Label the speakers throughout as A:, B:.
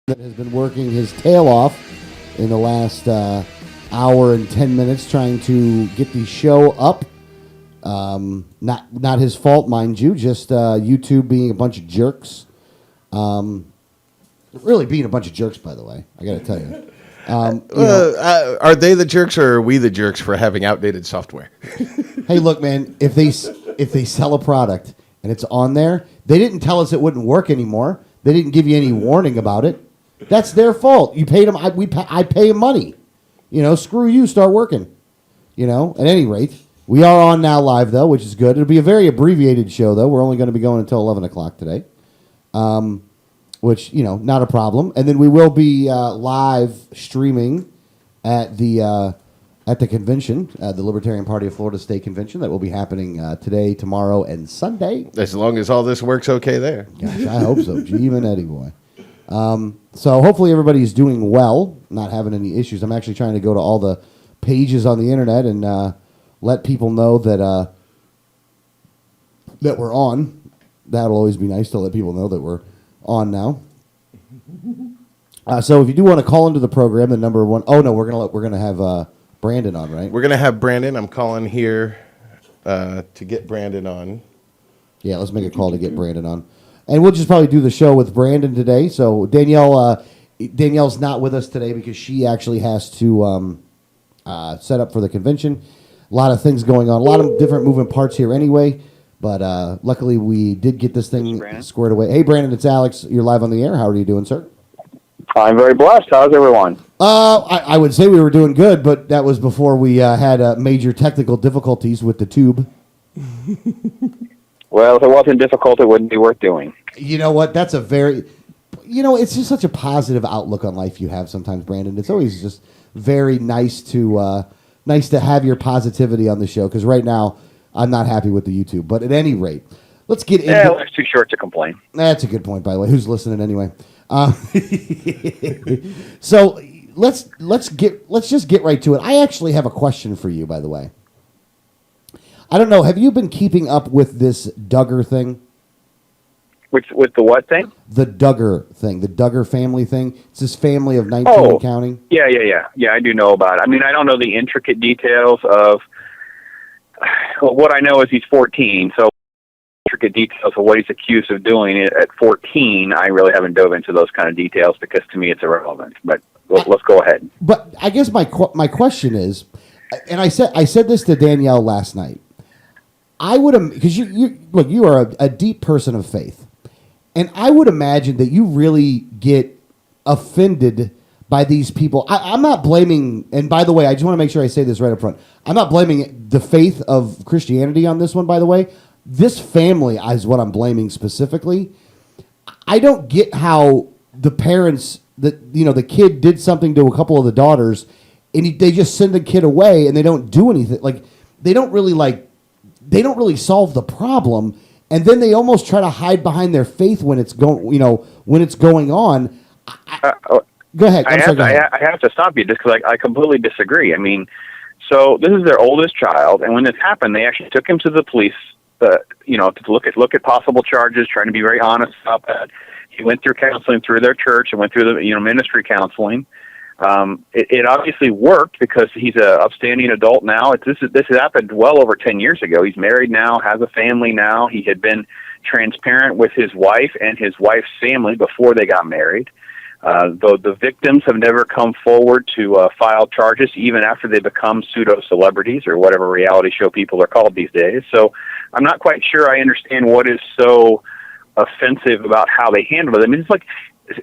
A: that has been working his tail off in the last hour and 10 minutes trying to get the show up. Not his fault, mind you, just YouTube being a bunch of jerks. Really being a bunch of jerks, by the way, I got to tell you.
B: Are they the jerks or are we the jerks for having outdated software?
A: Hey, look, man, if they sell a product and it's on there, they didn't tell us it wouldn't work anymore. They didn't give you any warning about it. That's their fault. You paid them. I pay them money. Screw you. Start working. At any rate, we are on now live, though, which is good. It'll be a very abbreviated show, though. We're only going to be going until 11 o'clock today, which, not a problem. And then we will be live streaming at the convention, the Libertarian Party of Florida State Convention that will be happening today, tomorrow, and Sunday.
B: As long as all this works okay there.
A: Gosh, I hope so. Gee, even Eddie boy. So hopefully everybody's doing well, not having any issues. I'm actually trying to go to all the pages on the internet and let people know that that we're on. That'll always be nice to let people know that we're on now. So if you do want to call into the program, the number one. Oh no, we're gonna have Brandon on, right?
B: We're gonna have Brandon. I'm calling here to get Brandon on.
A: Yeah, let's make a call to get Brandon on. And we'll just probably do the show with Brandon today. So Danielle's not with us today because she actually has to set up for the convention. A lot of things going on, a lot of different moving parts here anyway. But luckily we did get this thing squared away. Hey, Brandon, it's Alex. You're live on the air. How are you doing, sir?
C: I'm very blessed. How's everyone?
A: I would say we were doing good, but that was before we had major technical difficulties with the tube.
C: Well, if it wasn't difficult, it wouldn't be worth doing.
A: You know what? That's a very, it's just such a positive outlook on life you have sometimes, Brandon. It's always just very nice to have your positivity on the show because right now I'm not happy with the YouTube. But at any rate, let's get into.
C: Yeah, life's too short to complain.
A: That's a good point, by the way. Who's listening anyway? So let's just get right to it. I actually have a question for you, by the way. I don't know. Have you been keeping up with this Duggar thing?
C: With the what thing?
A: The Duggar thing, the Duggar family thing. It's this family of 19 and counting.
C: Yeah. I do know about it. I mean, I don't know the intricate details of. What I know is he's 14, so intricate details of what he's accused of doing at 14, I really haven't dove into those kind of details because to me it's irrelevant. But let's go ahead.
A: But I guess my question is, and I said this to Danielle last night. I would, because you are a deep person of faith, and I would imagine that you really get offended by these people. I'm not blaming, and by the way, I just want to make sure I say this right up front. I'm not blaming the faith of Christianity on this one, by the way. This family is what I'm blaming specifically. I don't get how the parents, the kid did something to a couple of the daughters, and they just send the kid away, and they don't do anything. Like, they don't really solve the problem, and then they almost try to hide behind their faith when it's going on. Go ahead.
C: I have to stop you just because I completely disagree. I mean, so this is their oldest child, and when this happened, they actually took him to the police, to look at possible charges, trying to be very honest about that. He went through counseling through their church and went through the ministry counseling. It obviously worked because he's an upstanding adult now. This happened well over 10 years ago. He's married now, has a family now. He had been transparent with his wife and his wife's family before they got married. Though the victims have never come forward to file charges, even after they become pseudo-celebrities or whatever reality show people are called these days. So I'm not quite sure I understand what is so offensive about how they handle it. I mean, it's like,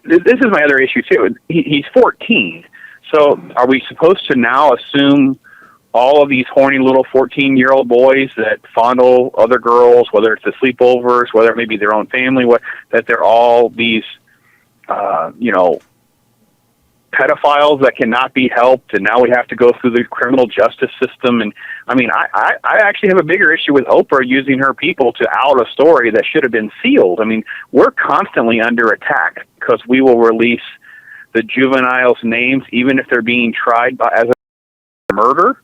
C: this is my other issue too. He's 14. So are we supposed to now assume all of these horny little 14-year-old boys that fondle other girls, whether it's the sleepovers, whether it may be their own family, that they're all these, pedophiles that cannot be helped, and now we have to go through the criminal justice system? And I mean, I actually have a bigger issue with Oprah using her people to out a story that should have been sealed. I mean, we're constantly under attack because we will release the juveniles' names even if they're being tried as a murder.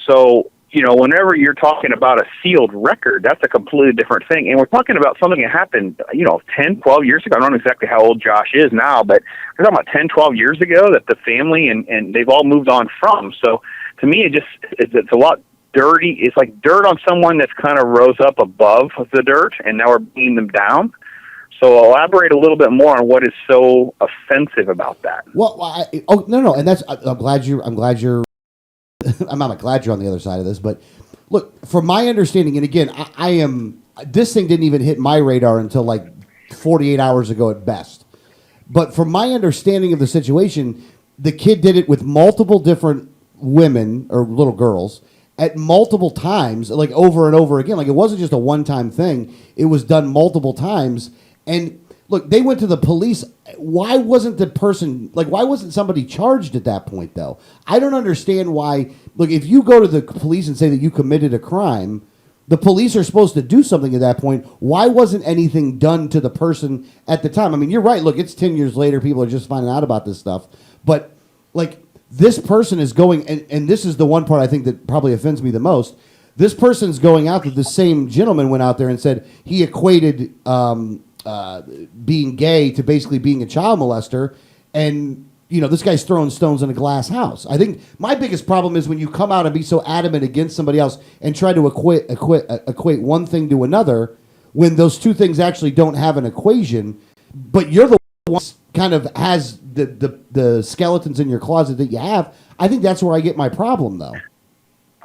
C: So whenever you're talking about a sealed record, that's a completely different thing. And we're talking about something that happened, 10, 12 years ago. I don't know exactly how old Josh is now, but we're talking about 10, 12 years ago that the family and they've all moved on from. So to me, it's a lot dirty. It's like dirt on someone that's kind of rose up above the dirt, and now we're bringing them down. So elaborate a little bit more on what is so offensive about that.
A: Well, no, and I'm glad you're. I'm not glad you're on the other side of this, but look, from my understanding, and again, I am. This thing didn't even hit my radar until like 48 hours ago at best. But from my understanding of the situation, the kid did it with multiple different women or little girls at multiple times, like over and over again. Like it wasn't just a one-time thing; it was done multiple times. And look, they went to the police. Why wasn't somebody charged at that point, though? I don't understand why. Look, if you go to the police and say that you committed a crime, the police are supposed to do something at that point. Why wasn't anything done to the person at the time? I mean, you're right. Look, it's 10 years later. People are just finding out about this stuff. But, like, this person is going, and this is the one part I think that probably offends me the most. This person's going out that the same gentleman went out there and said he equated being gay to basically being a child molester, and this guy's throwing stones in a glass house. I think my biggest problem is when you come out and be so adamant against somebody else and try to equate one thing to another when those two things actually don't have an equation, but you're the one kind of has the skeletons in your closet that you have. I think that's where I get my problem, though.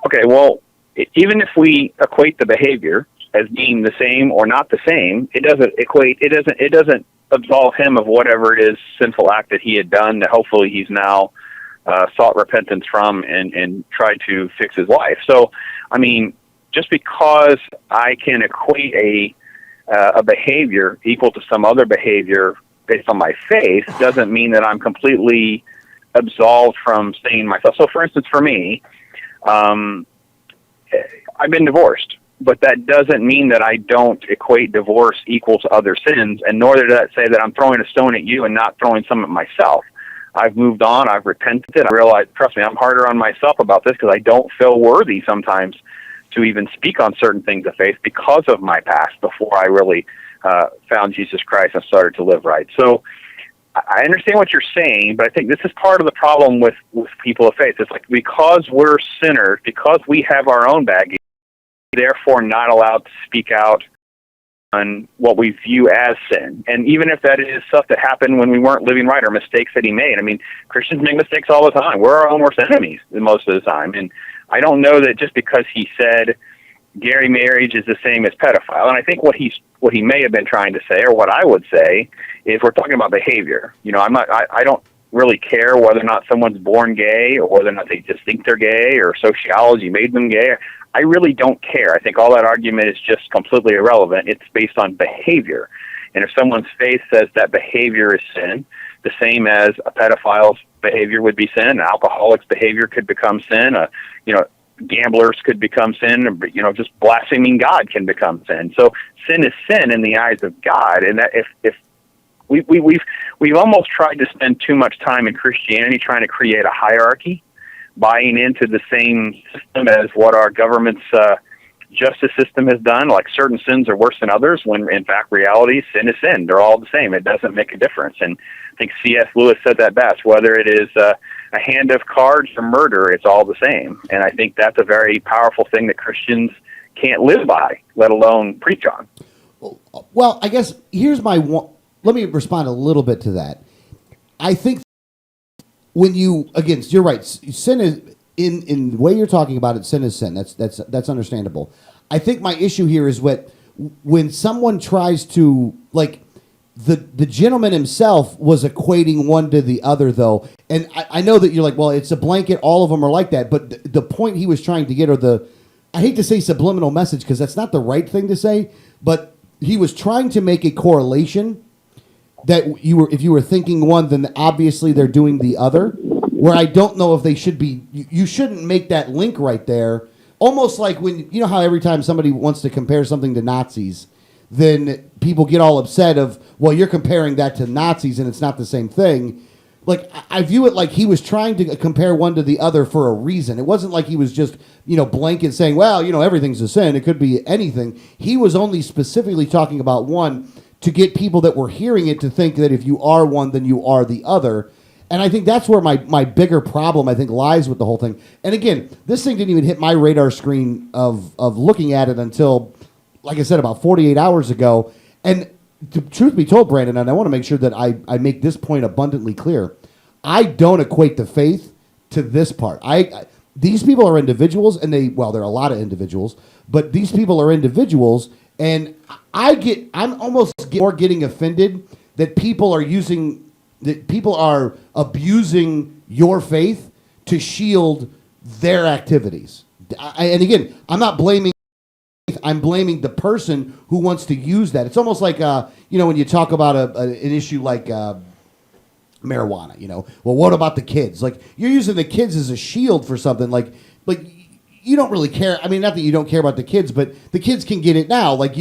C: Okay, well, even if we equate the behavior as being the same or not the same, it doesn't absolve him of whatever it is sinful act that he had done that hopefully he's now sought repentance from and tried to fix his life. So, I mean, just because I can equate a behavior equal to some other behavior based on my faith doesn't mean that I'm completely absolved from saying myself. So, for instance, for me, I've been divorced. But that doesn't mean that I don't equate divorce equal to other sins, and nor does that say that I'm throwing a stone at you and not throwing some at myself. I've moved on. I've repented. I realize, trust me, I'm harder on myself about this because I don't feel worthy sometimes to even speak on certain things of faith because of my past before I really found Jesus Christ and started to live right. So I understand what you're saying, but I think this is part of the problem with people of faith. It's like because we're sinners, because we have our own baggage, therefore not allowed to speak out on what we view as sin. And even if that is stuff that happened when we weren't living right or mistakes that he made. I mean, Christians make mistakes all the time. We're our own worst enemies most of the time. And I don't know that just because he said gay marriage is the same as pedophile. And I think what he may have been trying to say, or what I would say, is we're talking about behavior. I don't really care whether or not someone's born gay or whether or not they just think they're gay or sociology made them gay. I really don't care. I think all that argument is just completely irrelevant. It's based on behavior. And if someone's faith says that behavior is sin, the same as a pedophile's behavior would be sin, an alcoholic's behavior could become sin, gamblers could become sin, just blaspheming God can become sin. So sin is sin in the eyes of God. And that if we've almost tried to spend too much time in Christianity trying to create a hierarchy, buying into the same system as what our government's justice system has done, like certain sins are worse than others, when in fact reality, sin is sin. They're all the same. It doesn't make a difference. And I think C.S. Lewis said that best, whether it is a hand of cards or murder, it's all the same. And I think that's a very powerful thing that Christians can't live by, let alone preach on.
A: Well, I guess here's my one. Let me respond a little bit to that. I think when you're right. Sin is in the way you're talking about it. Sin is sin. That's understandable. I think my issue here is when someone tries to, like, the gentleman himself was equating one to the other, though, and I know that you're like, well, it's a blanket. All of them are like that. But the point he was trying to get, or I hate to say subliminal message because that's not the right thing to say, but he was trying to make a correlation that if you were thinking one, then obviously they're doing the other, where I don't know if they should be. You shouldn't make that link right there. Almost like when, you know how every time somebody wants to compare something to Nazis, then people get all upset of, well, you're comparing that to Nazis and it's not the same thing. like I view it like he was trying to compare one to the other for a reason. It wasn't like he was just, blanket saying, well, everything's a sin. It could be anything. He was only specifically talking about one to get people that were hearing it to think that if you are one, then you are the other. And I think that's where my bigger problem, I think, lies with the whole thing. And again, this thing didn't even hit my radar screen of looking at it until, like I said, about 48 hours ago. And the truth be told, Brandon, and I want to make sure that I make this point abundantly clear, I don't equate the faith to this part. These people are individuals, and there are a lot of individuals, but these people are individuals, and I'm almost more getting offended that people are abusing your faith to shield their activities. And again, I'm not blaming. I'm blaming the person who wants to use that. It's almost like when you talk about an issue like marijuana. Well, what about the kids? Like, you're using the kids as a shield for something. Like you don't really care. I mean, not that you don't care about the kids, but the kids can get it now. Like,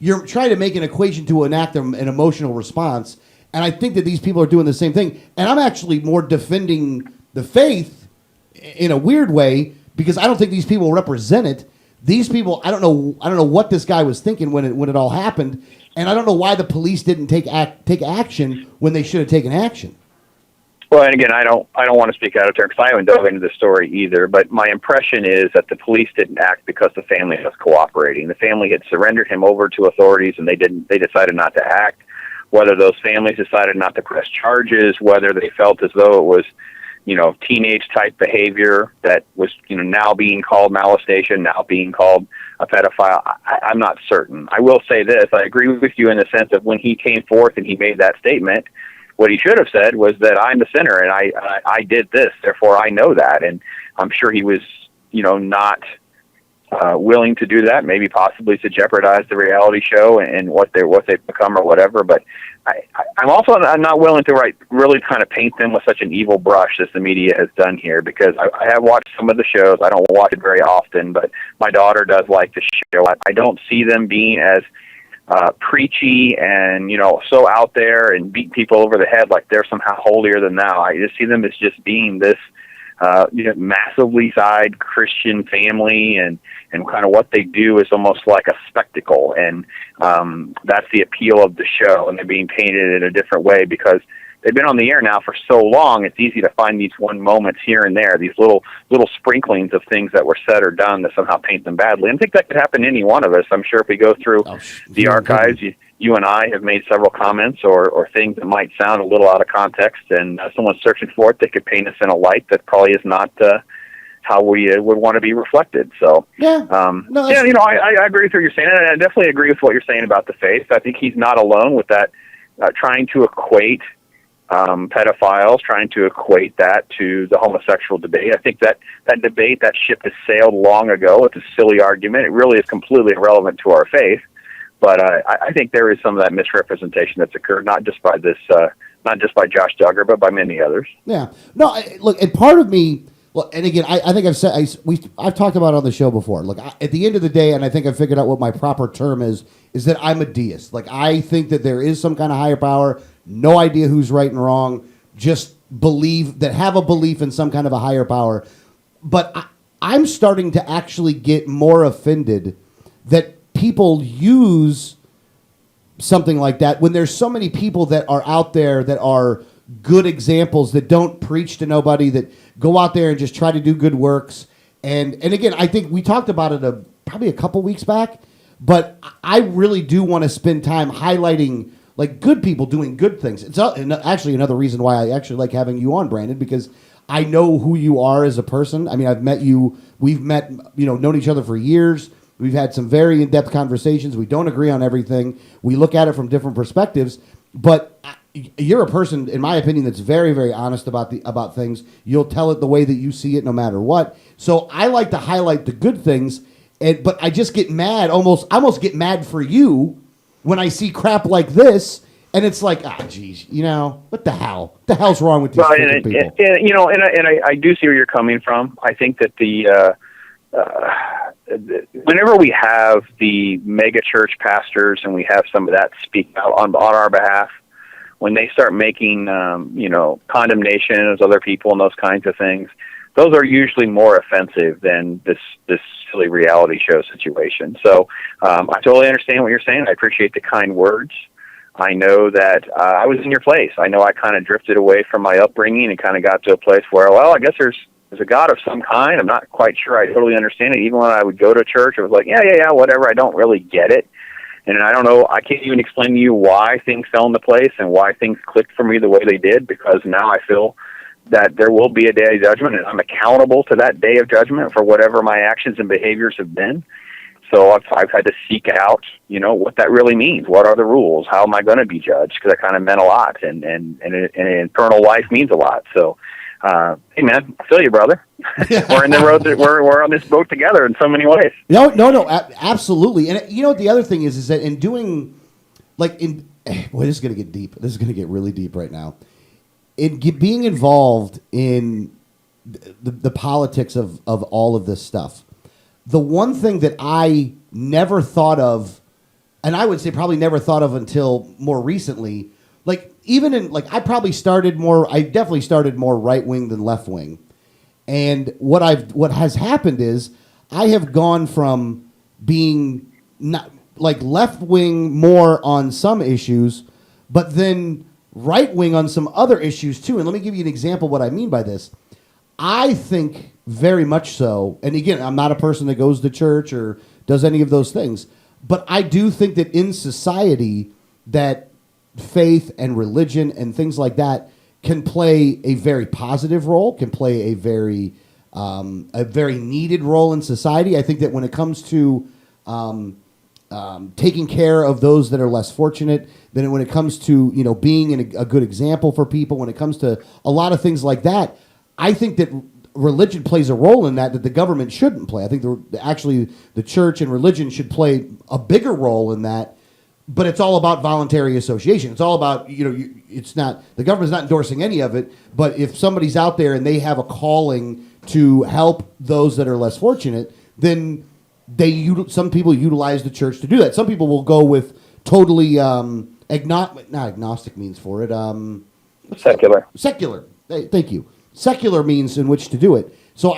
A: you're trying to make an equation to enact an emotional response. And I think that these people are doing the same thing. And I'm actually more defending the faith in a weird way, because I don't think these people represent it. These people, I don't know what this guy was thinking when it all happened, and I don't know why the police didn't take action when they should have taken action.
C: Well, and again, I don't want to speak out of turn because I haven't dove into the story either. But my impression is that the police didn't act because the family was cooperating. The family had surrendered him over to authorities, and they decided not to act. Whether those families decided not to press charges, whether they felt as though it was, teenage type behavior that was, now being called molestation, now being called a pedophile, I'm not certain. I will say this: I agree with you in the sense of when he came forth and he made that statement, what he should have said was that I'm the sinner and I did this, therefore I know that. And I'm sure he was, not willing to do that, maybe possibly to jeopardize the reality show and what they've become or whatever. But I'm also not willing to really kind of paint them with such an evil brush as the media has done here, because I have watched some of the shows. I don't watch it very often, but my daughter does like the show. I don't see them being as preachy and, so out there and beat people over the head like they're somehow holier than thou. I just see them as just being this massively side Christian family, and kind of what they do is almost like a spectacle, and that's the appeal of the show, and they're being painted in a different way because they've been on the air now for so long. It's easy to find these one moments here and there, these little sprinklings of things that were said or done that somehow paint them badly. And I think that could happen to any one of us. I'm sure if we go through the archives, you and I have made several comments or things that might sound a little out of context, and someone's searching for it, they could paint us in a light that probably is not how we would want to be reflected. So, I agree with what you're saying, and I definitely agree with what you're saying about the faith. I think he's not alone with that, trying to equate pedophiles, trying to equate that to the homosexual debate. I think that debate, that ship has sailed long ago. It's a silly argument. It really is completely irrelevant to our faith. But I think there is some of that misrepresentation that's occurred, not just by Josh Duggar, but by many others.
A: Yeah. No, look, and part of me, look, and again, I think I've talked about it on the show before. Look, at the end of the day, and I think I figured out what my proper term is that I'm a deist. Like, I think that there is some kind of higher power. No idea who's right and wrong. Just have a belief in some kind of a higher power. But I'm starting to actually get more offended that people use something like that when there's so many people that are out there that are good examples, that don't preach to nobody, that go out there and just try to do good works. And again, I think we talked about it probably a couple weeks back, but I really do want to spend time highlighting like good people doing good things. It's actually another reason why I actually like having you on, Brandon, because I know who you are as a person. I mean, I've met you. We've met, known each other for years. We've had some very in-depth conversations. We don't agree on everything. We look at it from different perspectives. But you're a person, in my opinion, that's very, very honest about things. You'll tell it the way that you see it, no matter what. So I like to highlight the good things, but I just get mad. I almost get mad for you when I see crap like this. And it's like, geez, what the hell? What the hell's wrong with these people?
C: And I do see where you're coming from. I think that whenever we have the mega church pastors and we have some of that speak out on our behalf, when they start making, condemnation of other people and those kinds of things, those are usually more offensive than this silly reality show situation. So I totally understand what you're saying. I appreciate the kind words. I know that I was in your place. I know I kind of drifted away from my upbringing and kind of got to a place where, well, I guess there's a God of some kind. I'm not quite sure I totally understand it. Even when I would go to church, I was like, yeah, whatever. I don't really get it. And I don't know, I can't even explain to you why things fell into place and why things clicked for me the way they did, because now I feel that there will be a day of judgment, and I'm accountable to that day of judgment for whatever my actions and behaviors have been. So I've had to seek out, what that really means. What are the rules? How am I going to be judged? Because that kind of meant a lot, and eternal life means a lot. So, hey man, I feel you, brother. We're in the road. We're on this boat together in so many ways.
A: No, absolutely. And the other thing is that in doing, boy, this is going to get deep. This is going to get really deep right now. Being involved in the politics of all of this stuff, the one thing that I never thought of, and I would say probably never thought of until more recently, I definitely started more right wing than left wing. And what has happened is I have gone from being not left wing more on some issues, but then right wing on some other issues too. And let me give you an example of what I mean by this. I think very much so, and again, I'm not a person that goes to church or does any of those things, but I do think that in society that faith and religion and things like that can play a very positive role, can play a very needed role in society. I think that when it comes to taking care of those that are less fortunate, then when it comes to being a good example for people, when it comes to a lot of things like that, I think that religion plays a role in that the government shouldn't play. I think the church and religion should play a bigger role in that. But it's all about voluntary association. It's all about, it's not, the government's not endorsing any of it, but if somebody's out there and they have a calling to help those that are less fortunate, then some people utilize the church to do that. Some people will go with totally, not agnostic means for it.
C: Secular.
A: Secular. Thank you. Secular means in which to do it. So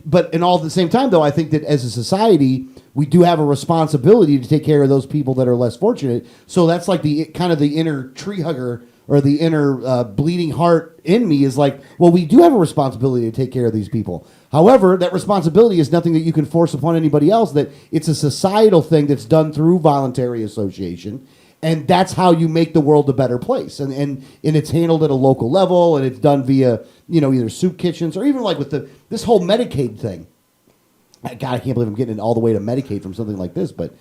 A: but in all at the same time, though, I think that as a society, we do have a responsibility to take care of those people that are less fortunate. So that's like the kind of the inner tree hugger or the inner bleeding heart in me is like, well, we do have a responsibility to take care of these people. However, that responsibility is nothing that you can force upon anybody else. That it's a societal thing that's done through voluntary association. And that's how you make the world a better place. And it's handled at a local level, and it's done via, either soup kitchens or even like with this whole Medicaid thing. God, I can't believe I'm getting all the way to Medicaid from something like this. But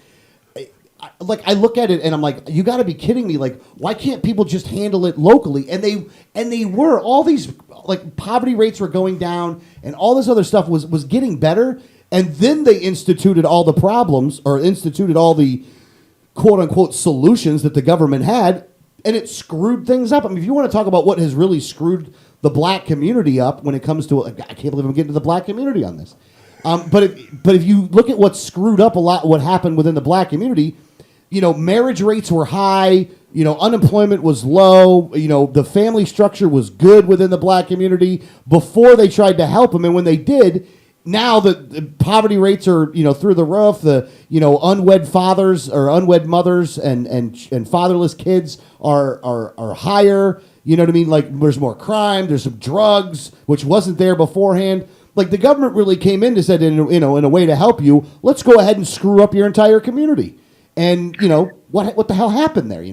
A: I look at it and I'm like, you got to be kidding me. Like, why can't people just handle it locally? And they were. All these poverty rates were going down and all this other stuff was getting better. And then they instituted all the problems or instituted all the quote-unquote solutions that the government had, and it screwed things up. I mean, if you want to talk about what has really screwed the black community up when it comes to, I can't believe I'm getting to the black community on this. But if you look at what screwed up a lot, what happened within the black community, marriage rates were high, unemployment was low, the family structure was good within the black community before they tried to help them, and when they did, now the poverty rates are through the roof. The unwed fathers or unwed mothers and fatherless kids are higher. You know what I mean? Like there's more crime. There's some drugs which wasn't there beforehand. Like the government really came in and said, in a way to help you, let's go ahead and screw up your entire community. And what the hell happened there?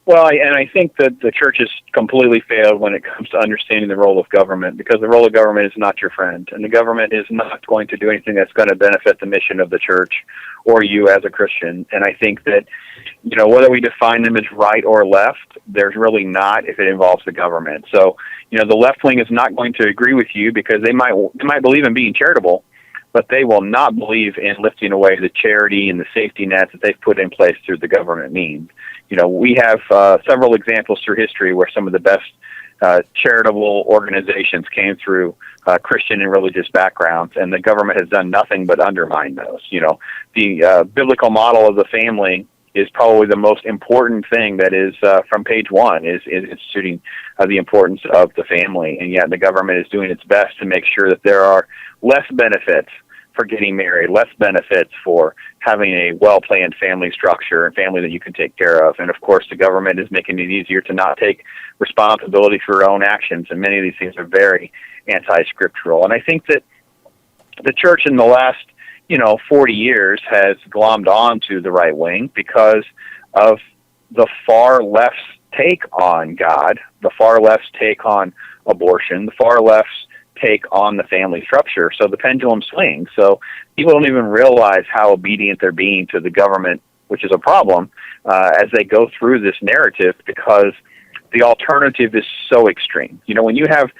C: Well, and I think that the church has completely failed when it comes to understanding the role of government, because the role of government is not your friend, and the government is not going to do anything that's going to benefit the mission of the church or you as a Christian. And I think that, whether we define them as right or left, there's really not if it involves the government. So, the left wing is not going to agree with you because they might believe in being charitable, but they will not believe in lifting away the charity and the safety nets that they've put in place through the government means. We have several examples through history where some of the best charitable organizations came through Christian and religious backgrounds, and the government has done nothing but undermine those. The biblical model of the family is probably the most important thing that is from page one is instituting the importance of the family. And yet the government is doing its best to make sure that there are less benefits for getting married, less benefits for having a well-planned family structure and family that you can take care of. And of course, the government is making it easier to not take responsibility for your own actions. And many of these things are very anti-scriptural. And I think that the church in the last 40 years has glommed on to the right wing because of the far left's take on God, the far left's take on abortion, the far left's take on the family structure. So the pendulum swings. So people don't even realize how obedient they're being to the government, which is a problem, as they go through this narrative, because the alternative is so extreme. When you have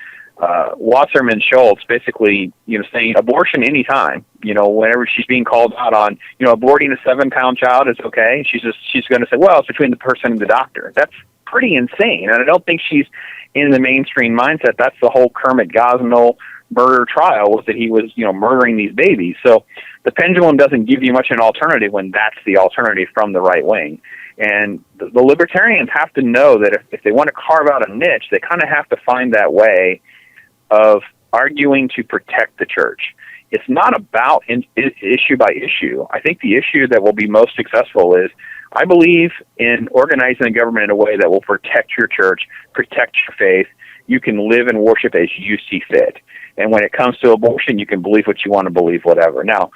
C: Wasserman Schultz basically, saying abortion anytime, whenever she's being called out on, aborting a 7-pound child is okay. She's going to say, well, it's between the person and the doctor. That's pretty insane. And I don't think she's in the mainstream mindset. That's the whole Kermit Gosnell murder trial, was that he was, murdering these babies. So the pendulum doesn't give you much an alternative when that's the alternative from the right wing. And the libertarians have to know that if they want to carve out a niche, they kind of have to find that way of arguing to protect the church. It's not about issue by issue. I think the issue that will be most successful is, I believe in organizing the government in a way that will protect your church, protect your faith. You can live and worship as you see fit. And when it comes to abortion, you can believe what you want to believe, whatever. Now,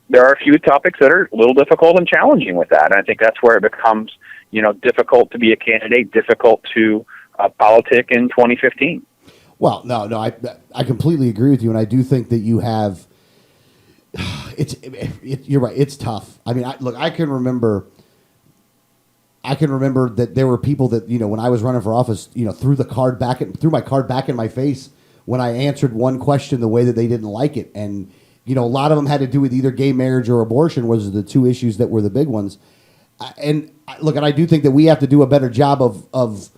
C: there are a few topics that are a little difficult and challenging with that. And I think that's where it becomes, difficult to be a candidate, difficult to politic in 2015.
A: Well, no, I completely agree with you, and I do think that you have. You're right. It's tough. I mean, I can remember that there were people that when I was running for office, threw my card back in my face when I answered one question the way that they didn't like it, and a lot of them had to do with either gay marriage or abortion, was the two issues that were the big ones. And I do think that we have to do a better job of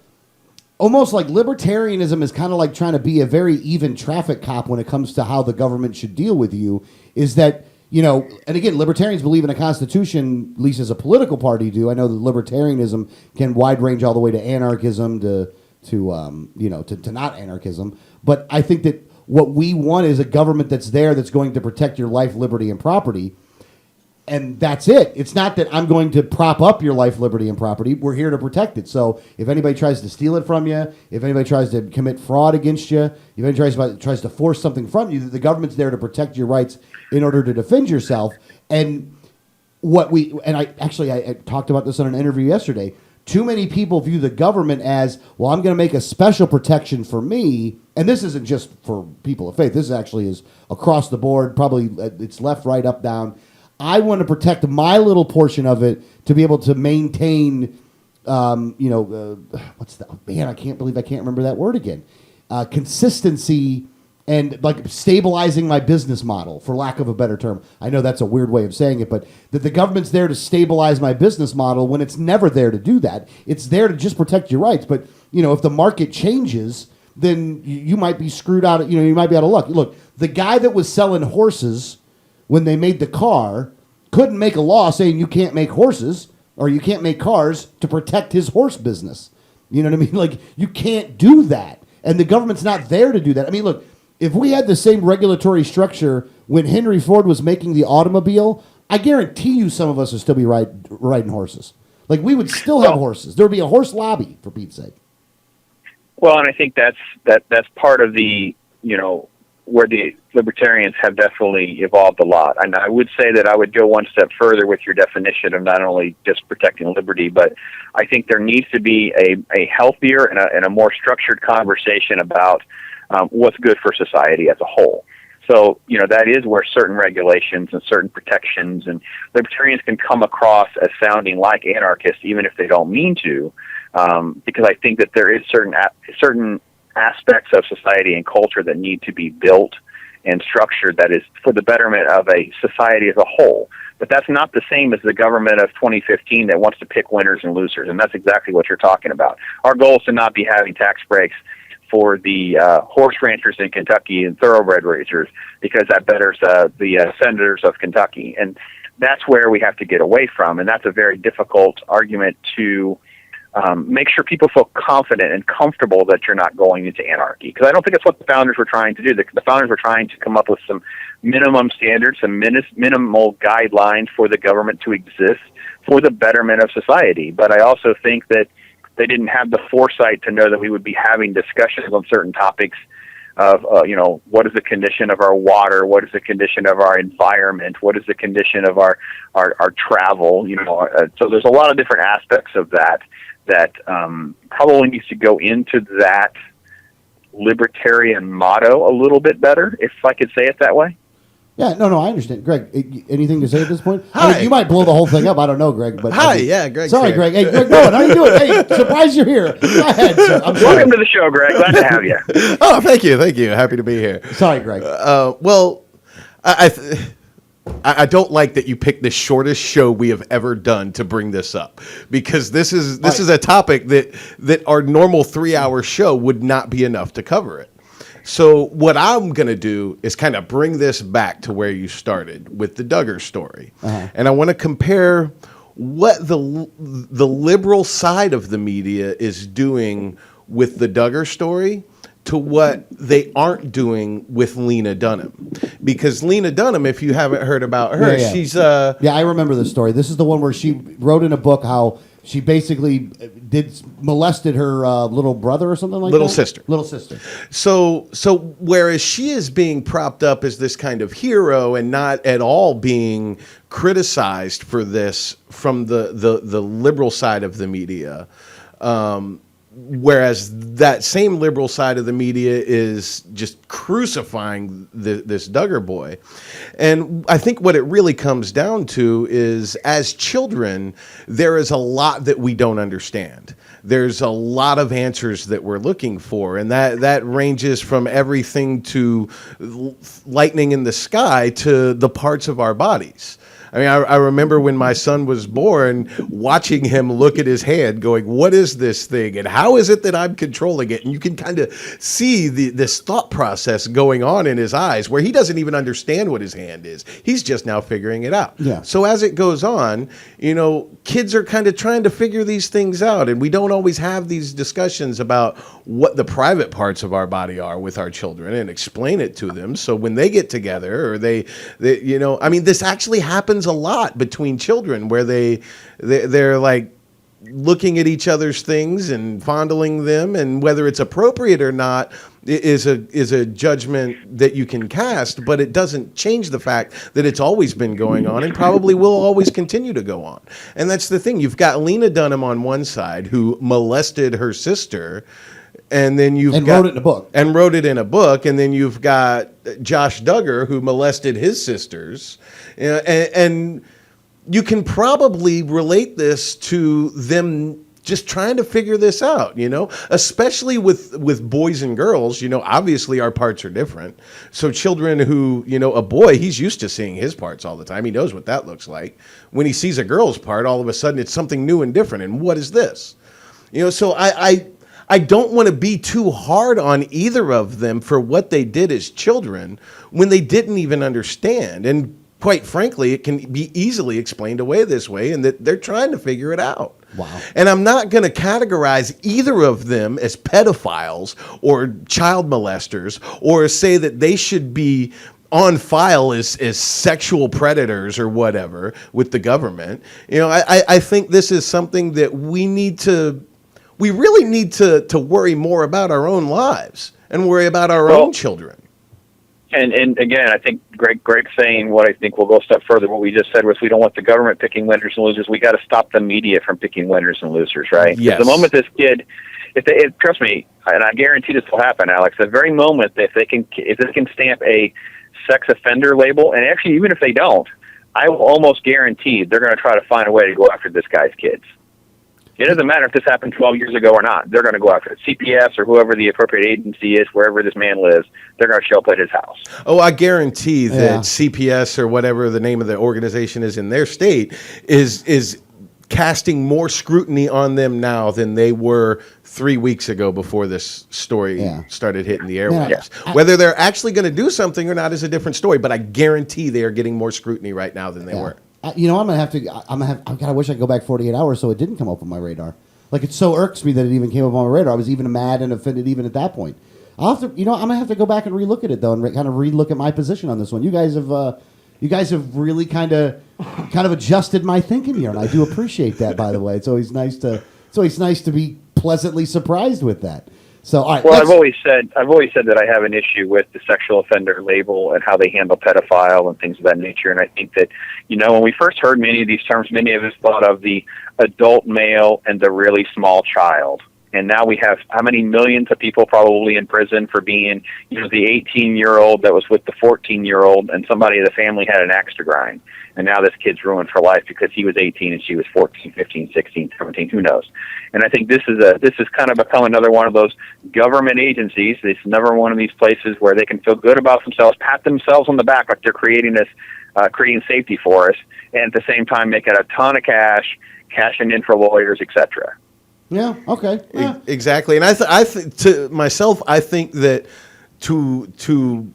A: almost like libertarianism is kind of like trying to be a very even traffic cop when it comes to how the government should deal with you. Is that, and again, libertarians believe in a constitution, at least as a political party do. I know that libertarianism can wide range all the way to anarchism to not anarchism. But I think that what we want is a government that's there, that's going to protect your life, liberty, and property. And that's it. It's not that I'm going to prop up your life, liberty, and property. We're here to protect it. So if anybody tries to steal it from you, if anybody tries to commit fraud against you, if anybody tries to force something from you, the government's there to protect your rights in order to defend yourself. And I talked about this on an interview yesterday. Too many people view the government as, well, I'm going to make a special protection for me. And this isn't just for people of faith. This actually is across the board. Probably it's left, right, up, down. I want to protect my little portion of it to be able to maintain, what's that? Man, I can't believe I can't remember that word again. Consistency and like stabilizing my business model, for lack of a better term. I know that's a weird way of saying it, but that the government's there to stabilize my business model when it's never there to do that. It's there to just protect your rights. But, if the market changes, then you might be screwed out. You might be out of luck. Look, the guy that was selling horses when they made the car couldn't make a law saying you can't make horses or you can't make cars to protect his horse business. You know what I mean? Like, you can't do that. And the government's not there to do that. I mean, look, if we had the same regulatory structure when Henry Ford was making the automobile, I guarantee you some of us would still be riding horses. Like, we would still have horses. There would be a horse lobby, for Pete's sake.
C: Well, and I think that's part of the, where the libertarians have definitely evolved a lot. And I would say that I would go one step further with your definition of not only just protecting liberty, but I think there needs to be a healthier and a more structured conversation about what's good for society as a whole. So, that is where certain regulations and certain protections, and libertarians can come across as sounding like anarchists, even if they don't mean to, because I think that there is certain aspects of society and culture that need to be built and structured that is for the betterment of a society as a whole. But that's not the same as the government of 2015 that wants to pick winners and losers, and that's exactly what you're talking about. Our goal is to not be having tax breaks for the horse ranchers in Kentucky and thoroughbred raisers, because that betters the senators of Kentucky. And that's where we have to get away from, and that's a very difficult argument to make sure people feel confident and comfortable that you're not going into anarchy. Because I don't think it's what the founders were trying to do. The founders were trying to come up with some minimum standards, some minimal guidelines for the government to exist for the betterment of society. But I also think that they didn't have the foresight to know that we would be having discussions on certain topics of, what is the condition of our water? What is the condition of our environment? What is the condition of our travel? So there's a lot of different aspects of that probably needs to go into that libertarian motto a little bit better, if I could say it that way.
A: Yeah, no, I understand. Greg, anything to say at this point?
B: Hi.
A: I mean, you might blow the whole thing up. I don't know, Greg. But
B: Hi, Greg.
A: Sorry, Greg. Hey, Greg Nolan, how you doing? Hey, surprised you're here. Go ahead, sir. I'm sorry.
C: Welcome to the show, Greg. Glad to have you.
B: Oh, thank you. Happy to be here.
A: Sorry, Greg.
B: Well, I don't like that you picked the shortest show we have ever done to bring this up, because this is a topic that our normal 3-hour show would not be enough to cover it. So what I'm going to do is kind of bring this back to where you started with the Duggar story. And I want to compare what the liberal side of the media is doing with the Duggar story to what they aren't doing with Lena Dunham. Because Lena Dunham, if you haven't heard about her, she's...
A: Yeah, I remember this story. This is the one where she wrote in a book how she basically molested her little brother or something like that? Little sister.
B: So whereas she is being propped up as this kind of hero and not at all being criticized for this from the liberal side of the media, whereas that same liberal side of the media is just crucifying this Duggar boy. And I think what it really comes down to is, as children, there is a lot that we don't understand. There's a lot of answers that we're looking for, and that ranges from everything to lightning in the sky to the parts of our bodies. I mean, I remember when my son was born, watching him look at his hand going, what is this thing? And how is it that I'm controlling it? And you can kind of see this thought process going on in his eyes where he doesn't even understand what his hand is. He's just now figuring it out.
A: Yeah.
B: So as it goes on, kids are kind of trying to figure these things out. And we don't always have these discussions about what the private parts of our body are with our children and explain it to them. So when they get together, or this actually happens a lot between children where they're like looking at each other's things and fondling them, and whether it's appropriate or not is a judgment that you can cast, but it doesn't change the fact that it's always been going on and probably will always continue to go on. And that's the thing. You've got Lena Dunham on one side, who molested her sister, and then wrote it in a book. And wrote it in a book. And then you've got Josh Duggar, who molested his sisters. And you can probably relate this to them just trying to figure this out, especially with boys and girls. Obviously our parts are different. So children who, a boy, he's used to seeing his parts all the time. He knows what that looks like. When he sees a girl's part, all of a sudden it's something new and different. And what is this? So I don't want to be too hard on either of them for what they did as children when they didn't even understand. And quite frankly, it can be easily explained away this way, and that they're trying to figure it out.
A: Wow. And
B: I'm not going to categorize either of them as pedophiles or child molesters, or say that they should be on file as sexual predators or whatever with the government. I think this is something that we really need to worry more about our own lives and worry about our own children.
C: And again, I think Greg's saying what I think will go a step further. What we just said was, we don't want the government picking winners and losers. We got to stop the media from picking winners and losers, right?
B: Yes.
C: The moment this kid, trust me, and I guarantee this will happen, Alex. The very moment that if they can stamp a sex offender label, and actually even if they don't, I will almost guarantee they're going to try to find a way to go after this guy's kids. It doesn't matter if this happened 12 years ago or not. They're going to go after it. CPS or whoever the appropriate agency is, wherever this man lives, they're going to show up at his house.
B: Oh, I guarantee that CPS or whatever the name of the organization is in their state is casting more scrutiny on them now than they were 3 weeks ago before this story started hitting the airwaves. Yeah. Whether they're actually going to do something or not is a different story, but I guarantee they are getting more scrutiny right now than they were.
A: I'm gonna have to. I wish I could go back 48 hours so it didn't come up on my radar. Like it so irks me that it even came up on my radar. I was even mad and offended even at that point. I'll have to. I'm gonna have to go back and relook at it though, and kind of relook at my position on this one. You guys have really kind of adjusted my thinking here, and I do appreciate that. By the way, it's always nice to be pleasantly surprised with that. So, all right.
C: Well, I've always said that I have an issue with the sexual offender label and how they handle pedophile and things of that nature. And I think that, when we first heard many of these terms, many of us thought of the adult male and the really small child. And now we have how many millions of people probably in prison for being, the 18-year-old that was with the 14-year-old, and somebody in the family had an axe to grind. And now this kid's ruined for life because he was 18 and she was 14, 15, 16, 17, who knows. And I think this is kind of become another one of those government agencies. It's another one of these places where they can feel good about themselves, pat themselves on the back like they're creating safety for us, and at the same time making a ton of cash, cashing in for lawyers, etc.
A: Yeah. Okay. Yeah.
B: Exactly. And to myself, I think that to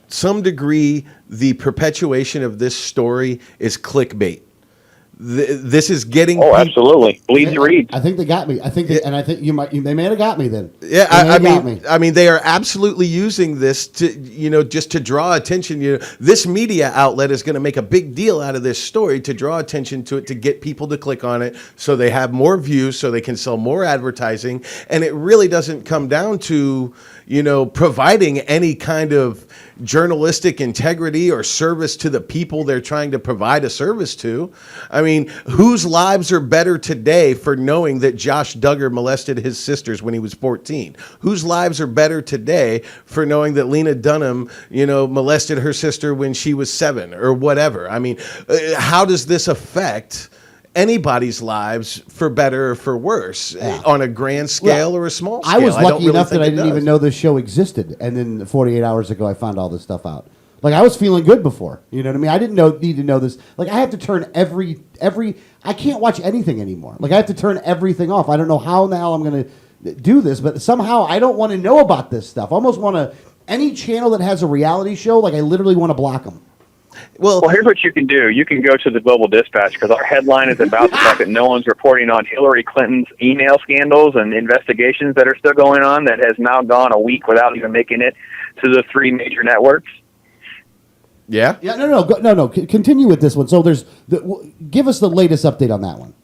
B: some degree, the perpetuation of this story is clickbait. This is getting.
C: Oh, absolutely. Bleed to read.
A: I think they got me. I think they may have got me then.
B: Yeah, I mean, they are absolutely using this to, just to draw attention. This media outlet is going to make a big deal out of this story to draw attention to it, to get people to click on it, so they have more views, so they can sell more advertising. And it really doesn't come down to, providing any kind of journalistic integrity or service to the people they're trying to provide a service to. I mean, whose lives are better today for knowing that Josh Duggar molested his sisters when he was 14? Whose lives are better today for knowing that Lena Dunham, molested her sister when she was 7 or whatever? I mean, how does this affect anybody's lives for better or for worse, on a grand scale or a small scale?
A: I was lucky
B: really
A: enough that I didn't even know this show existed, and then 48 hours ago I found all this stuff out. Like, I was feeling good before, you know what I mean? I didn't need to know this. Like, I have to turn every I can't watch anything anymore. Like, I have to turn everything off. I don't know how in the hell I'm going to do this, but somehow I don't want to know about this stuff. I almost want to, any channel that has a reality show, like, I literally want to block them.
C: Well, here's what you can do. You can go to the Global Dispatch, because our headline is about the fact that no one's reporting on Hillary Clinton's email scandals and investigations that are still going on, that has now gone a week without even making it to the 3 major networks.
B: Yeah?
A: Yeah, no. Continue with this one. So give us the latest update on that one.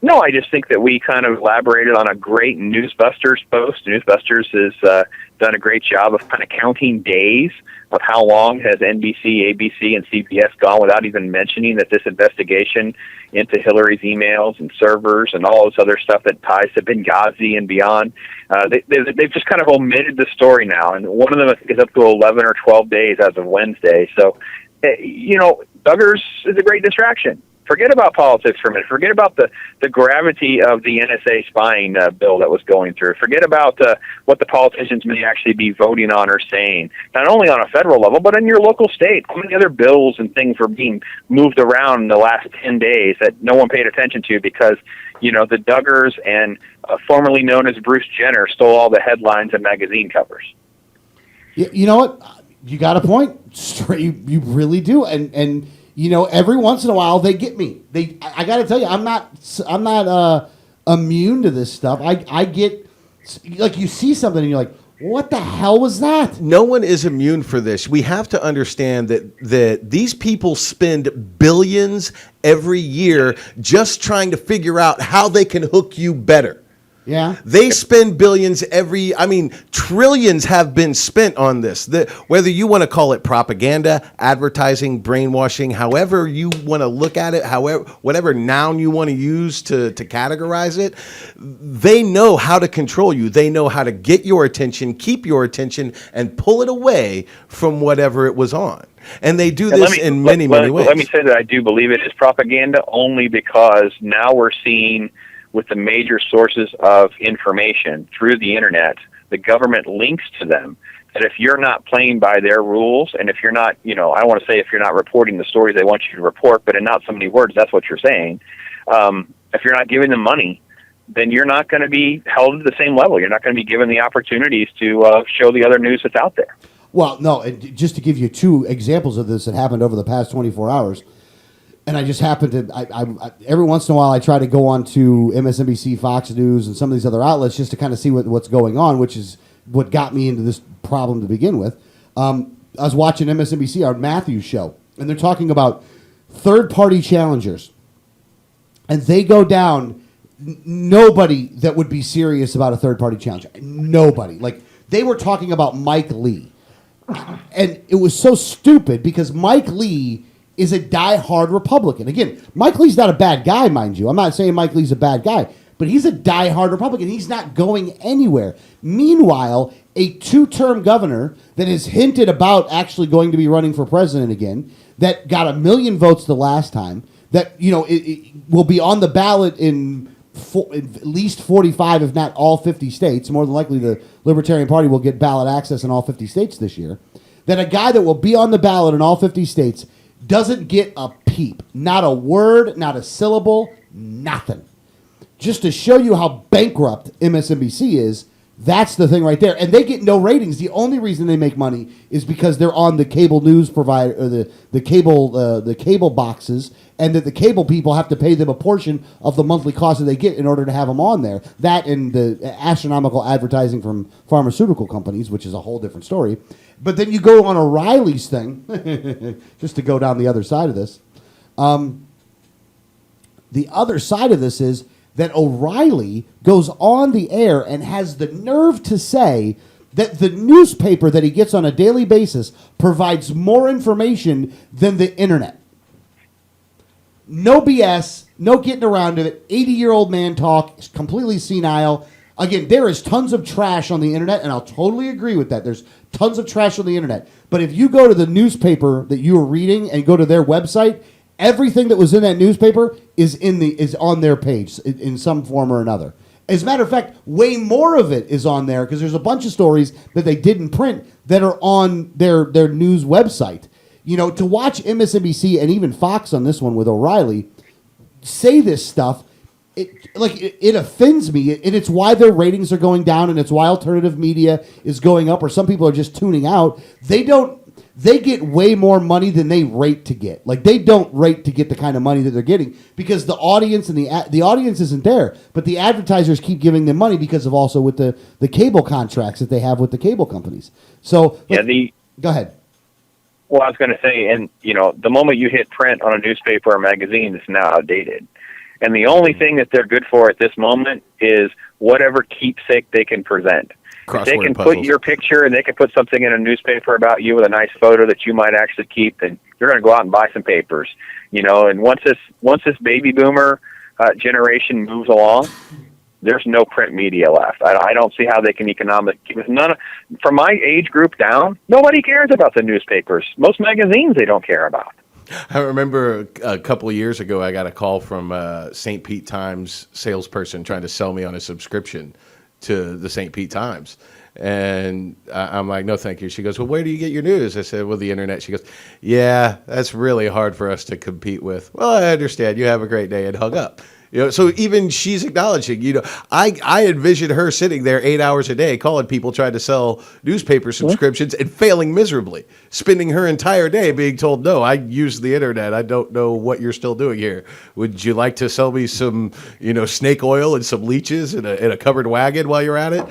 C: No, I just think that we kind of elaborated on a great Newsbusters post. Newsbusters has done a great job of kind of counting days of how long has NBC, ABC, and CBS gone without even mentioning that this investigation into Hillary's emails and servers and all this other stuff that ties to Benghazi and beyond. They've just kind of omitted the story now, and one of them is up to 11 or 12 days as of Wednesday. So, Duggars is a great distraction. Forget about politics for a minute. Forget about the gravity of the NSA spying bill that was going through. Forget about what the politicians may actually be voting on or saying, not only on a federal level, but in your local state. How many other bills and things were being moved around in the last 10 days that no one paid attention to because, the Duggars and formerly known as Bruce Jenner stole all the headlines and magazine covers.
A: You know what? You got a point. You really do. And every once in a while they get me. I got to tell you, I'm not immune to this stuff. I get, like, you see something and you're like, what the hell was that?
B: No one is immune for this. We have to understand that these people spend billions every year just trying to figure out how they can hook you better.
A: Yeah.
B: They spend billions trillions have been spent on this. Whether you want to call it propaganda, advertising, brainwashing, however you want to look at it, whatever noun you want to use to categorize it, they know how to control you. They know how to get your attention, keep your attention, and pull it away from whatever it was on. And they do this in many ways.
C: Let me say that I do believe it is propaganda, only because now we're seeing, with the major sources of information through the internet, the government links to them, that if you're not playing by their rules, and if you're not, I don't want to say if you're not reporting the stories they want you to report, but in not so many words, that's what you're saying. If you're not giving them money, then you're not going to be held at the same level. You're not going to be given the opportunities to show the other news that's out there. Well,
A: no, just to give you 2 examples of this that happened over the past 24 hours, and I just happen to, I every once in a while I try to go on to MSNBC, Fox News, and some of these other outlets just to kind of see what's going on, which is what got me into this problem to begin with. I was watching MSNBC, our Matthews show, and they're talking about third-party challengers, and they go down. Nobody that would be serious about a third-party challenger. Nobody. Like, they were talking about Mike Lee, and it was so stupid because Mike Lee is a diehard Republican. Again, Mike Lee's not a bad guy, mind you. I'm not saying Mike Lee's a bad guy, but he's a diehard Republican. He's not going anywhere. Meanwhile, a two-term governor that has hinted about actually going to be running for president again, that got 1 million votes the last time, that it will be on the ballot in at least 45, if not all 50 states. More than likely, the Libertarian Party will get ballot access in all 50 states this year. That a guy that will be on the ballot in all 50 states doesn't get a peep. Not a word, not a syllable, nothing. Just to show you how bankrupt MSNBC is, that's the thing right there. And they get no ratings. The only reason they make money is because they're on the cable news provider, or the cable boxes, and that the cable people have to pay them a portion of the monthly cost that they get in order to have them on there. That and the astronomical advertising from pharmaceutical companies, which is a whole different story. But then you go on O'Reilly's thing, just to go down the other side of this. The other side of this is that O'Reilly goes on the air and has the nerve to say that the newspaper that he gets on a daily basis provides more information than the internet. No BS, no getting around it. 80-year-old man talk, completely senile. Again, there is tons of trash on the internet, and I'll totally agree with that. There's tons of trash on the internet. But if you go to the newspaper that you are reading and go to their website, everything that was in that newspaper is on their page in some form or another. As a matter of fact, way more of it is on there because there's a bunch of stories that they didn't print that are on their news website. To watch MSNBC and even Fox on this one with O'Reilly say this stuff, it offends me, and it's why their ratings are going down, and it's why alternative media is going up, or some people are just tuning out. They get way more money than they rate to get. Like, they don't rate to get the kind of money that they're getting because the audience and the audience isn't there, but the advertisers keep giving them money because of also with the cable contracts that they have with the cable companies. So go ahead.
C: Well, I was going to say, and the moment you hit print on a newspaper or magazine, it's now outdated. And the only thing that they're good for at this moment is whatever keepsake they can present. If they can put your picture and they can put something in a newspaper about you with a nice photo that you might actually keep, then you're going to go out and buy some papers. And once this baby boomer generation moves along, there's no print media left. I don't see how they can from my age group down, nobody cares about the newspapers. Most magazines they don't care about.
B: I remember a couple of years ago, I got a call from a St. Pete Times salesperson trying to sell me on a subscription to the St. Pete Times. And I'm like, no, thank you. She goes, well, where do you get your news? I said, well, the internet. She goes, yeah, that's really hard for us to compete with. Well, I understand. You have a great day, and hung up. So even she's acknowledging, I envision her sitting there 8 hours a day calling people trying to sell newspaper subscriptions and failing miserably, spending her entire day being told, no, I use the internet. I don't know what you're still doing here. Would you like to sell me some, snake oil and some leeches in a covered wagon while you're at it?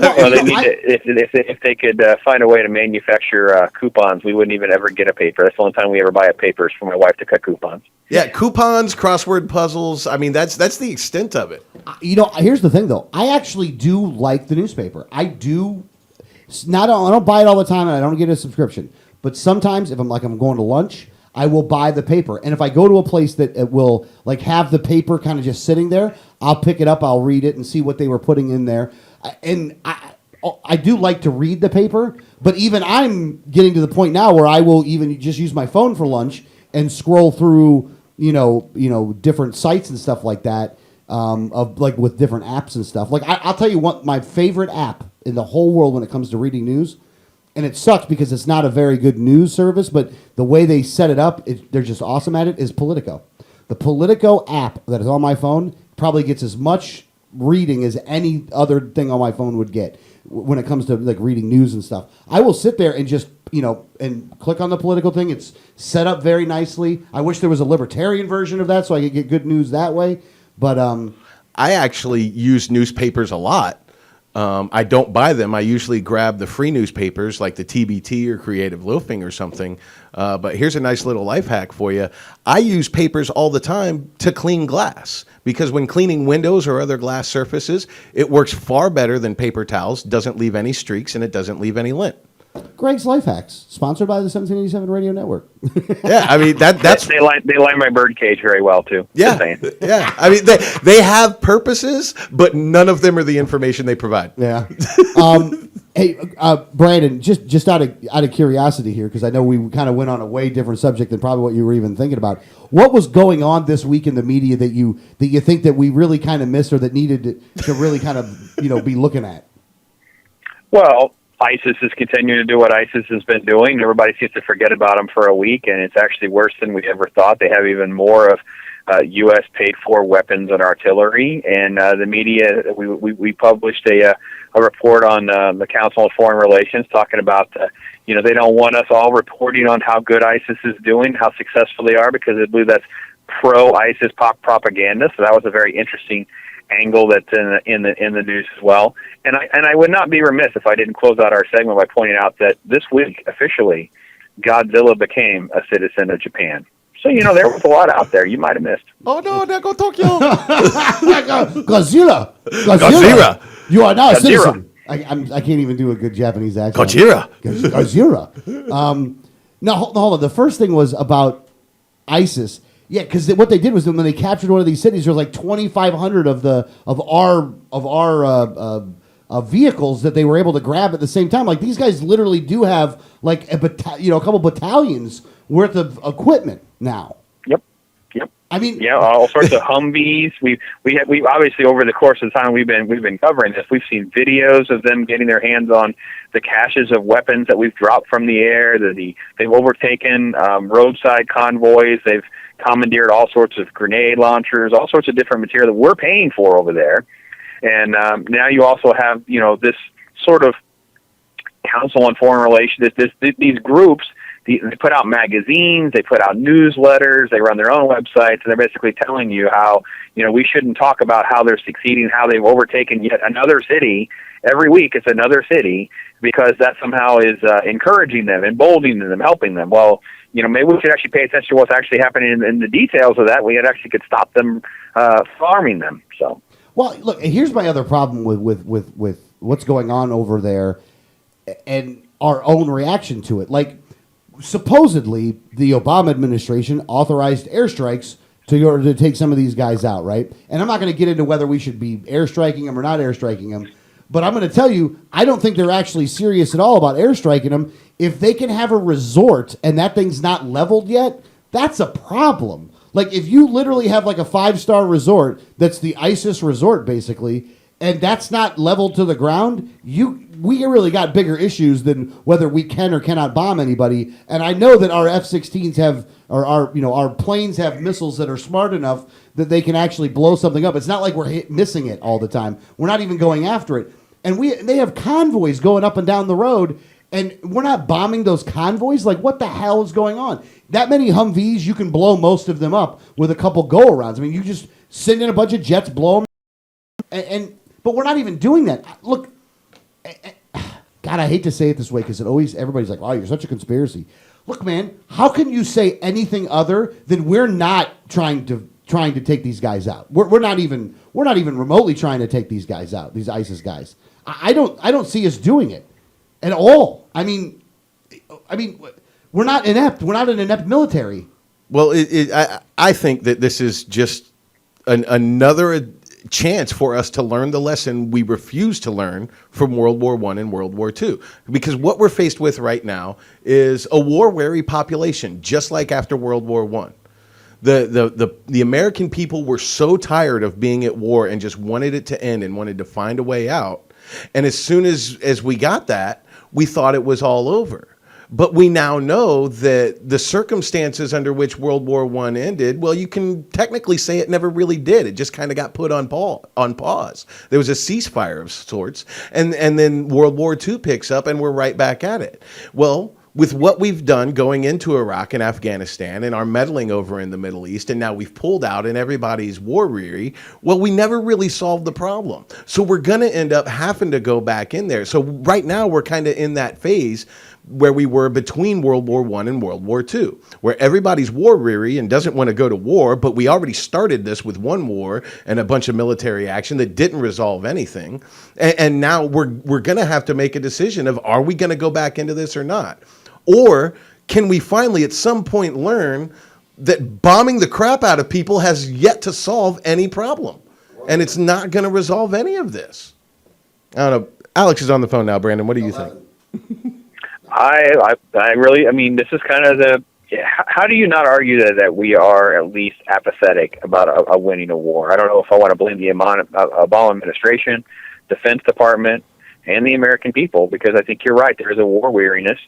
C: Well, they need if they could find a way to manufacture coupons, we wouldn't even ever get a paper. That's the only time we ever buy a paper is for my wife to cut coupons.
B: Yeah, coupons, crossword puzzles. I mean, that's the extent of it.
A: Here's the thing, though. I actually do like the newspaper. I do. I don't buy it all the time, and I don't get a subscription. But sometimes, if I'm going to lunch, I will buy the paper. And if I go to a place that it will have the paper kind of just sitting there, I'll pick it up, I'll read it, and see what they were putting in there. And I do like to read the paper, but even I'm getting to the point now where I will even just use my phone for lunch and scroll through, different sites and stuff like that, with different apps and stuff. I'll tell you what, my favorite app in the whole world when it comes to reading news, and it sucks because it's not a very good news service, but the way they set it up, they're just awesome at it, is Politico. The Politico app that is on my phone probably gets as much reading as any other thing on my phone would get when it comes to reading news and stuff. I will sit there and just and click on the political thing. It's set up very nicely. I wish there was a libertarian version of that so I could get good news that way. But
B: I actually use newspapers a lot. I don't buy them. I usually grab the free newspapers like the TBT or Creative Loafing or something. But here's a nice little life hack for you. I use papers all the time to clean glass because when cleaning windows or other glass surfaces, it works far better than paper towels, doesn't leave any streaks, and it doesn't leave any lint.
A: Greg's Life Hacks, sponsored by the 1787 Radio Network.
B: Yeah, I mean that's
C: they line my bird cage very well too.
B: Yeah, yeah. I mean they have purposes, but none of them are the information they provide.
A: Yeah. Hey, Brandon, just out of curiosity here, because I know we kind of went on a way different subject than probably what you were even thinking about. What was going on this week in the media that you think that we really kind of missed or that needed to really kind of be looking at?
C: Well, ISIS is continuing to do what ISIS has been doing. Everybody seems to forget about them for a week, and it's actually worse than we ever thought. They have even more of U.S. paid-for weapons and artillery. And the media, we published a report on the Council on Foreign Relations talking about, they don't want us all reporting on how good ISIS is doing, how successful they are, because they believe that's pro-ISIS propaganda. So that was a very interesting angle that's in the news as well. And I would not be remiss if I didn't close out our segment by pointing out that this week, officially, Godzilla became a citizen of Japan. So, there was a lot out there you might have missed.
B: Oh, no, there go Tokyo.
A: Godzilla. You are now a citizen. I can't even do a good Japanese accent. Godzilla. Now, hold on. The first thing was about ISIS. Yeah, because what they did was when they captured one of these cities, there was like 2,500 of our vehicles that they were able to grab at the same time. Like these guys literally do have like a couple battalions worth of equipment now.
C: Yep.
A: I mean,
C: yeah, all sorts of Humvees. We obviously over the course of the time we've been covering this, we've seen videos of them getting their hands on the caches of weapons that we've dropped from the air. They've overtaken roadside convoys. They've commandeered all sorts of grenade launchers, all sorts of different material that we're paying for over there. And now you also have, this sort of Council on Foreign Relations, these groups, they put out magazines, they put out newsletters, they run their own websites, and they're basically telling you how, we shouldn't talk about how they're succeeding, how they've overtaken yet another city. Every week it's another city because that somehow is encouraging them, emboldening them, helping them. Well, maybe we should actually pay attention to what's actually happening in the details of that. We actually could stop them farming them. So,
A: well, look, here's my other problem with what's going on over there and our own reaction to it. Like, supposedly, the Obama administration authorized airstrikes to take some of these guys out, right? And I'm not going to get into whether we should be airstriking them or not airstriking them. But I'm going to tell you, I don't think they're actually serious at all about airstriking them. If they can have a resort and that thing's not leveled yet, that's a problem. Like, if you literally have like a 5-star resort that's the ISIS resort, basically, and that's not leveled to the ground, we really got bigger issues than whether we can or cannot bomb anybody. And I know that our F-16s have, or our planes have missiles that are smart enough that they can actually blow something up. It's not like we're missing it all the time. We're not even going after it. And they have convoys going up and down the road, and we're not bombing those convoys. Like, what the hell is going on? That many Humvees, you can blow most of them up with a couple go-arounds. I mean, you just send in a bunch of jets, blow them, but we're not even doing that. Look, God, I hate to say it this way because everybody's like, "Wow, you're such a conspiracy." Look, man, how can you say anything other than we're not trying to take these guys out? We're not even remotely trying to take these guys out, these ISIS guys. I don't see us doing it at all. I mean, we're not inept. We're not an inept military.
B: Well, I think that this is just another chance for us to learn the lesson we refuse to learn from World War I and World War II. Because what we're faced with right now is a war-weary population, just like after World War I. The American people were so tired of being at war and just wanted it to end and wanted to find a way out. And as soon as we got that, we thought it was all over. But we now know that the circumstances under which World War I ended, well, you can technically say it never really did. It just kind of got put on pause. There was a ceasefire of sorts, and then World War II picks up, and we're right back at it. Well, with what we've done going into Iraq and Afghanistan and our meddling over in the Middle East, and now we've pulled out and everybody's war weary, well, we never really solved the problem. So we're going to end up having to go back in there. So right now we're kind of in that phase where we were between World War I and World War II, where everybody's war weary and doesn't want to go to war, but we already started this with one war and a bunch of military action that didn't resolve anything. And now we're going to have to make a decision of, are we going to go back into this or not? Or can we finally at some point learn that bombing the crap out of people has yet to solve any problem? And it's not going to resolve any of this. I don't know. Alex is on the phone now. Brandon, what do you think?
C: I really, I mean, this is kind of how do you not argue that we are at least apathetic about a winning a war? I don't know if I want to blame the Obama administration, Defense Department, and the American people, because I think you're right. There is a war weariness,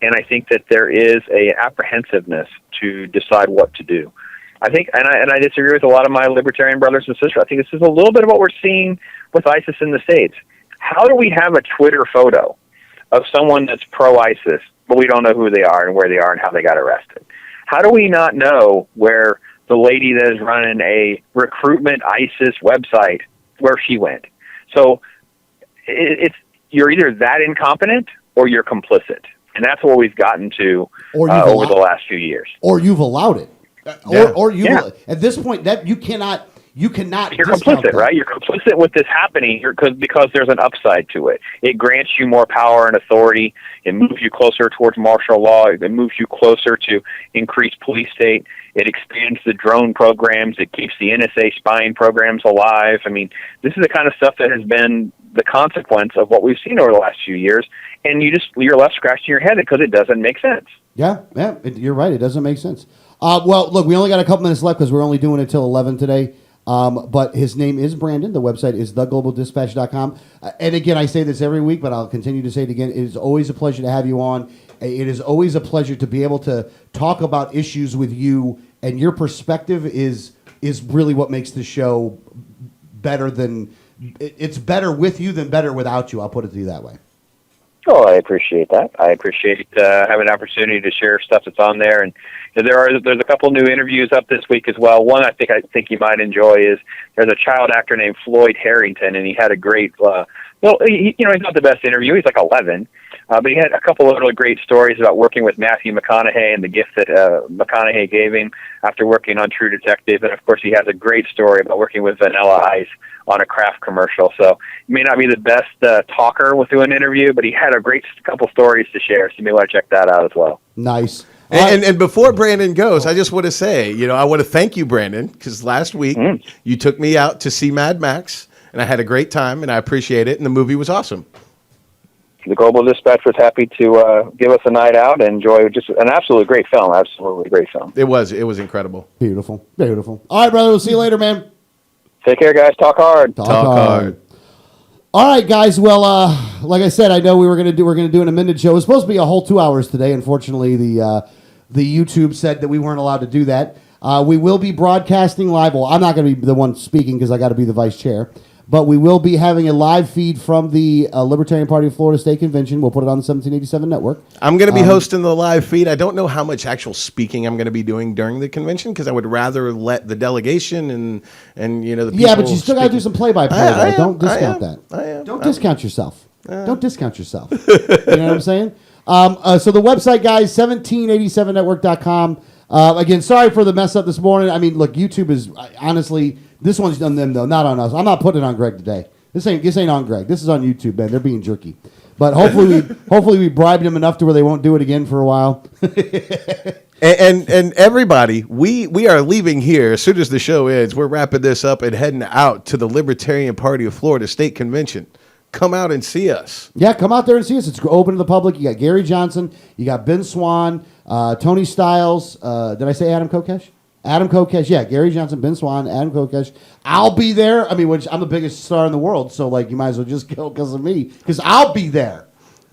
C: and I think that there is a apprehensiveness to decide what to do. I think, and I disagree with a lot of my libertarian brothers and sisters. I think this is a little bit of what we're seeing with ISIS in the States. How do we have a Twitter photo of someone that's pro-ISIS, but we don't know who they are and where they are and how they got arrested? How do we not know where the lady that is running a recruitment ISIS website, where she went? So it's you're either that incompetent or you're complicit. And that's what we've gotten to over the last few years.
A: Or you've allowed it. At this point, that you cannot. You're
C: complicit,
A: that.
C: Right? You're complicit with this happening because there's an upside to it. It grants you more power and authority. It moves you closer towards martial law. It moves you closer to increased police state. It expands the drone programs. It keeps the NSA spying programs alive. I mean, this is the kind of stuff that has been the consequence of what we've seen over the last few years. And you're left scratching your head because it doesn't make sense.
A: Yeah, you're right. It doesn't make sense. Well, look, we only got a couple minutes left because we're only doing it till 11 today. But his name is Brandon. The website is theglobaldispatch.com. And again, I say this every week, but I'll continue to say it again. It is always a pleasure to have you on. It is always a pleasure to be able to talk about issues with you, and your perspective is really what makes the show better than it's better with you than better without you. I'll put it to you that way.
C: Oh, I appreciate that. I appreciate having an opportunity to share stuff that's on there, and there's a couple new interviews up this week as well. One I think you might enjoy is there's a child actor named Floyd Harrington, and he had a great. He's not the best interview. He's like 11, but he had a couple of really great stories about working with Matthew McConaughey and the gift that McConaughey gave him after working on True Detective, and of course he has a great story about working with Vanilla Ice on a Kraft commercial. So he may not be the best talker with doing an interview, but he had a great couple stories to share, so you may want to check that out as well.
A: Nice.
B: And before Brandon goes, I just want to say, I want to thank you, Brandon, because last week you took me out to see Mad Max, and I had a great time, and I appreciate it, and the movie was awesome.
C: The Global Dispatch was happy to give us a night out and enjoy just an absolutely great film. Absolutely great film.
B: It was incredible.
A: Beautiful. Beautiful. All right, brother. We'll see you later, man.
C: Take care, guys. Talk hard.
B: Talk hard.
A: All right, guys. Well, like I said, I know we're gonna do an amended show. It was supposed to be a whole 2 hours today. Unfortunately, the YouTube said that we weren't allowed to do that. We will be broadcasting live. Well, I'm not going to be the one speaking because I got to be the vice chair. But we will be having a live feed from the Libertarian Party of Florida State Convention. We'll put it on the 1787 network.
B: I'm going to be hosting the live feed. I don't know how much actual speaking I'm going to be doing during the convention because I would rather let the delegation and the people.
A: Yeah, but you still got to do some play-by-play. Don't discount that.
B: I am.
A: Don't discount yourself. Don't discount yourself. You know what I'm saying? So the website, guys, 1787network.com. Again, sorry for the mess up this morning. I mean, look, YouTube is honestly, this one's on them though, not on us. I'm not putting it on Greg today. This ain't on Greg. This is on YouTube, man. They're being jerky. But hopefully we bribed them enough to where they won't do it again for a while.
B: and everybody, we are leaving here as soon as the show ends. We're wrapping this up and heading out to the Libertarian Party of Florida State Convention. Come out and see us. Yeah, come out there and see us. It's open to the public. You got Gary Johnson. You got Ben Swan, Tony Stiles. Did I say Adam Kokesh? Adam Kokesh. Yeah, Gary Johnson, Ben Swan, Adam Kokesh. I'll be there. I mean, I'm the biggest star in the world, so you might as well just go because of me. Because I'll be there.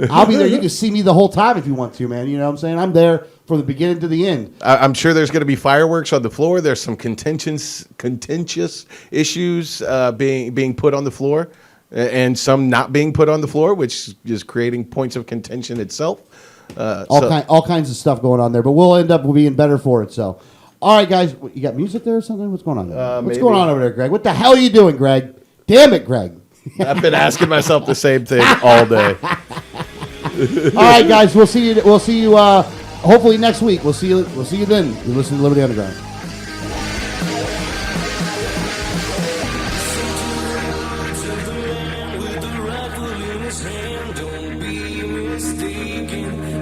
B: I'll be there. You can see me the whole time if you want to, man. You know what I'm saying? I'm there from the beginning to the end. I'm sure there's going to be fireworks on the floor. There's some contentious issues being put on the floor. And some not being put on the floor, which is creating points of contention itself.
A: All kinds of stuff going on there, but we'll end up being better for it. So, all right, guys, you got music there or something? What's going on there? What's
B: maybe.
A: going on over there, Greg? What the hell are you doing, Greg? Damn it, Greg.
B: I've been asking myself the same thing all day.
A: All right, guys, we'll see you. We'll see you. Hopefully next week. We'll see you. We'll see you then. You listen to Liberty Underground.
D: With the rifle in his hand, don't be mistaken.